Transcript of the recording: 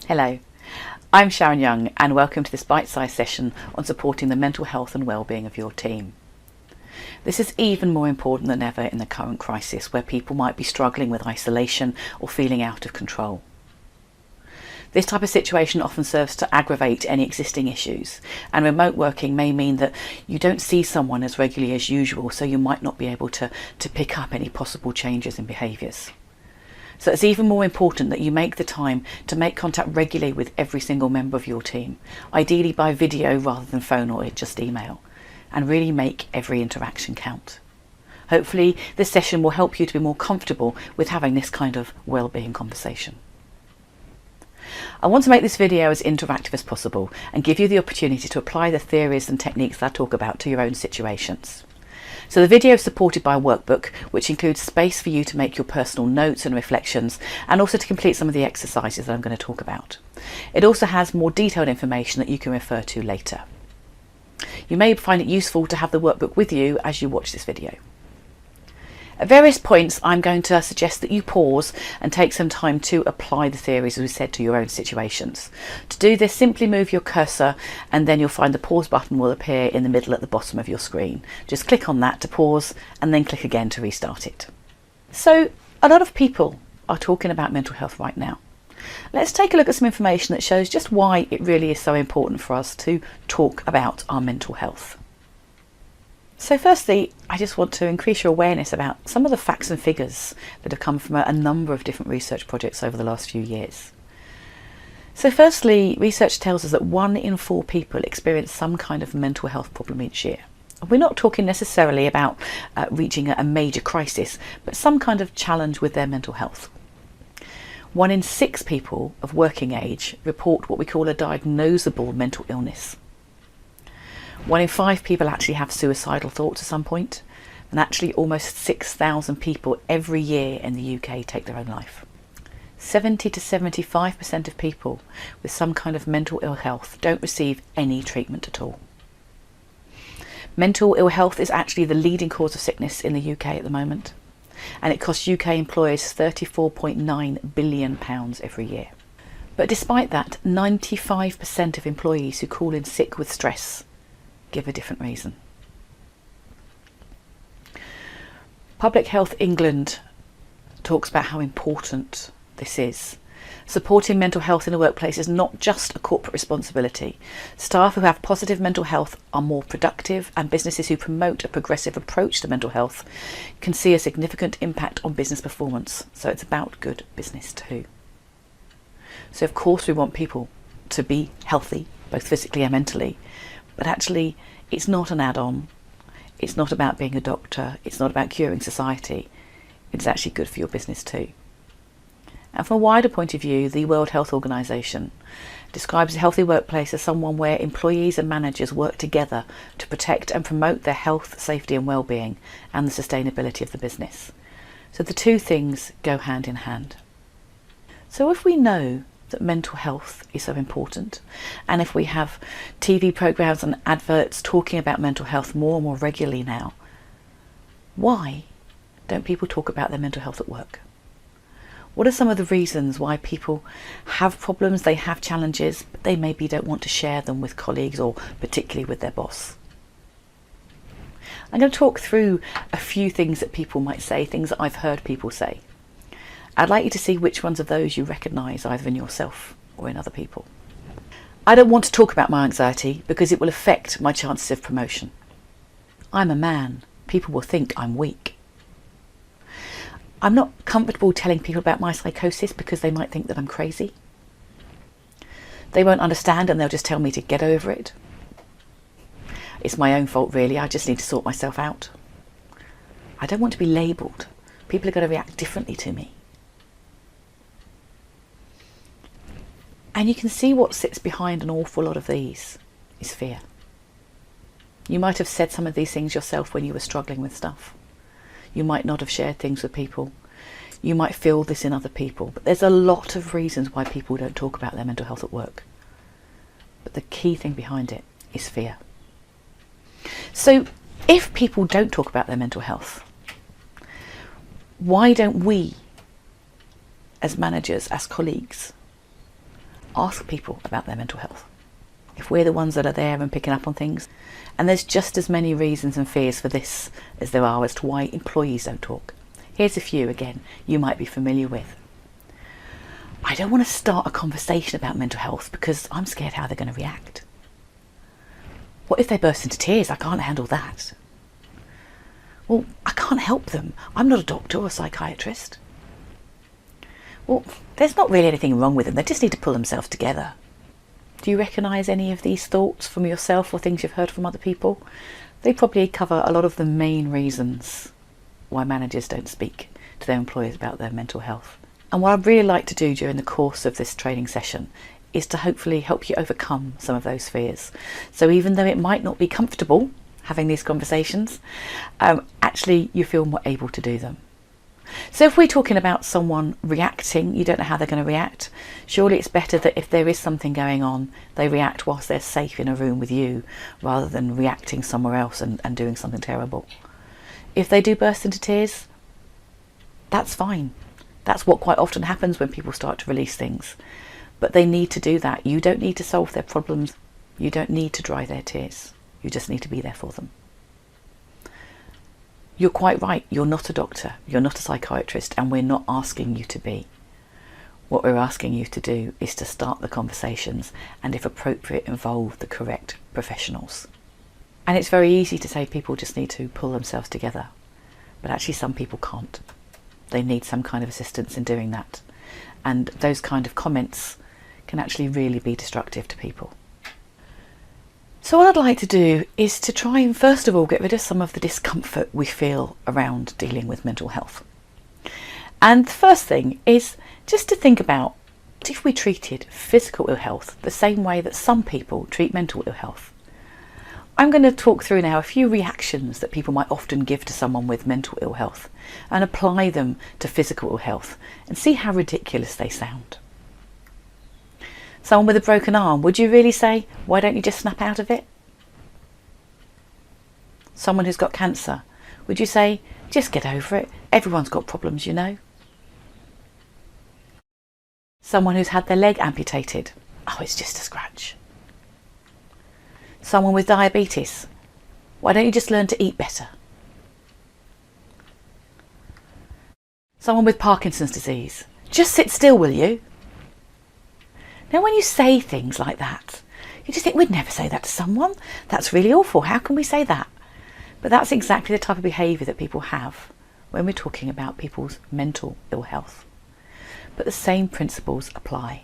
Hello, I'm Sharon Young and welcome to this bite-sized session on supporting the mental health and well-being of your team. This is even more important than ever in the current crisis where people might be struggling with isolation or feeling out of control. This type of situation often serves to aggravate any existing issues, and remote working may mean that you don't see someone as regularly as usual, so you might not be able to pick up any possible changes in behaviours. So it's even more important that you make the time to make contact regularly with every single member of your team, ideally by video rather than phone or just email, and really make every interaction count. Hopefully this session will help you to be more comfortable with having this kind of well-being conversation. I want to make this video as interactive as possible and give you the opportunity to apply the theories and techniques that I talk about to your own situations. So the video is supported by a workbook which includes space for you to make your personal notes and reflections, and also to complete some of the exercises that I'm going to talk about. It also has more detailed information that you can refer to later. You may find it useful to have the workbook with you as you watch this video. At various points I'm going to suggest that you pause and take some time to apply the theories, as we said, to your own situations. To do this, simply move your cursor and then you'll find the pause button will appear in the middle at the bottom of your screen. Just click on that to pause and then click again to restart it. So a lot of people are talking about mental health right now. Let's take a look at some information that shows just why it really is so important for us to talk about our mental health. So firstly, I just want to increase your awareness about some of the facts and figures that have come from a number of different research projects over the last few years. So firstly, research tells us that 1 in 4 people experience some kind of mental health problem each year. We're not talking necessarily about reaching a major crisis, but some kind of challenge with their mental health. 1 in 6 people of working age report what we call a diagnosable mental illness. 1 in 5 people actually have suicidal thoughts at some point, and actually almost 6,000 people every year in the UK take their own life. 70 to 75% of people with some kind of mental ill health don't receive any treatment at all. Mental ill health is actually the leading cause of sickness in the UK at the moment, and it costs UK employers £34.9 billion every year. But despite that, 95% of employees who call in sick with stress give a different reason. Public Health England talks about how important this is. Supporting mental health in the workplace is not just a corporate responsibility. Staff who have positive mental health are more productive, and businesses who promote a progressive approach to mental health can see a significant impact on business performance. So it's about good business too. So of course we want people to be healthy, both physically and mentally, but actually it's not an add-on. It's not about being a doctor. It's not about curing society. It's actually good for your business too. And from a wider point of view, the World Health Organization describes a healthy workplace as someone where employees and managers work together to protect and promote their health, safety and well-being, and the sustainability of the business. So the two things go hand in hand. So if we know that mental health is so important, and if we have TV programs and adverts talking about mental health more and more regularly now, why don't people talk about their mental health at work? What are some of the reasons why people have problems, they have challenges, but they maybe don't want to share them with colleagues or particularly with their boss? I'm going to talk through a few things that people might say, things that I've heard people say. I'd like you to see which ones of those you recognise either in yourself or in other people. I don't want to talk about my anxiety because it will affect my chances of promotion. I'm a man. People will think I'm weak. I'm not comfortable telling people about my psychosis because they might think that I'm crazy. They won't understand and they'll just tell me to get over it. It's my own fault really, I just need to sort myself out. I don't want to be labelled. People are going to react differently to me. And you can see what sits behind an awful lot of these is fear. You might have said some of these things yourself when you were struggling with stuff. You might not have shared things with people. You might feel this in other people. But there's a lot of reasons why people don't talk about their mental health at work. But the key thing behind it is fear. So if people don't talk about their mental health, why don't we, as managers, as colleagues, Ask people about their mental health. If we're the ones that are there and picking up on things, and there's just as many reasons and fears for this as there are as to why employees don't talk. Here's a few, again, you might be familiar with. I don't want to start a conversation about mental health because I'm scared how they're going to react. What if they burst into tears? I can't handle that. Well, I can't help them. I'm not a doctor or a psychiatrist. Well, there's not really anything wrong with them. They just need to pull themselves together. Do you recognise any of these thoughts from yourself or things you've heard from other people? They probably cover a lot of the main reasons why managers don't speak to their employees about their mental health. And what I'd really like to do during the course of this training session is to hopefully help you overcome some of those fears. So even though it might not be comfortable having these conversations, actually you feel more able to do them. So if we're talking about someone reacting, you don't know how they're going to react, surely it's better that if there is something going on, they react whilst they're safe in a room with you, rather than reacting somewhere else and doing something terrible. If they do burst into tears, that's fine. That's what quite often happens when people start to release things. But they need to do that. You don't need to solve their problems. You don't need to dry their tears. You just need to be there for them. You're quite right, you're not a doctor, you're not a psychiatrist, and we're not asking you to be. What we're asking you to do is to start the conversations and, if appropriate, involve the correct professionals. And it's very easy to say people just need to pull themselves together, but actually some people can't. They need some kind of assistance in doing that. And those kind of comments can actually really be destructive to people. So what I'd like to do is to try and first of all get rid of some of the discomfort we feel around dealing with mental health. And the first thing is just to think about what if we treated physical ill health the same way that some people treat mental ill health. I'm going to talk through now a few reactions that people might often give to someone with mental ill health and apply them to physical ill health and see how ridiculous they sound. Someone with a broken arm, would you really say, why don't you just snap out of it? Someone who's got cancer, would you say, just get over it, everyone's got problems, you know? Someone who's had their leg amputated, oh, it's just a scratch. Someone with diabetes, why don't you just learn to eat better? Someone with Parkinson's disease, just sit still, will you? Now, when you say things like that, you just think, we'd never say that to someone. That's really awful. How can we say that? But that's exactly the type of behaviour that people have when we're talking about people's mental ill health. But the same principles apply.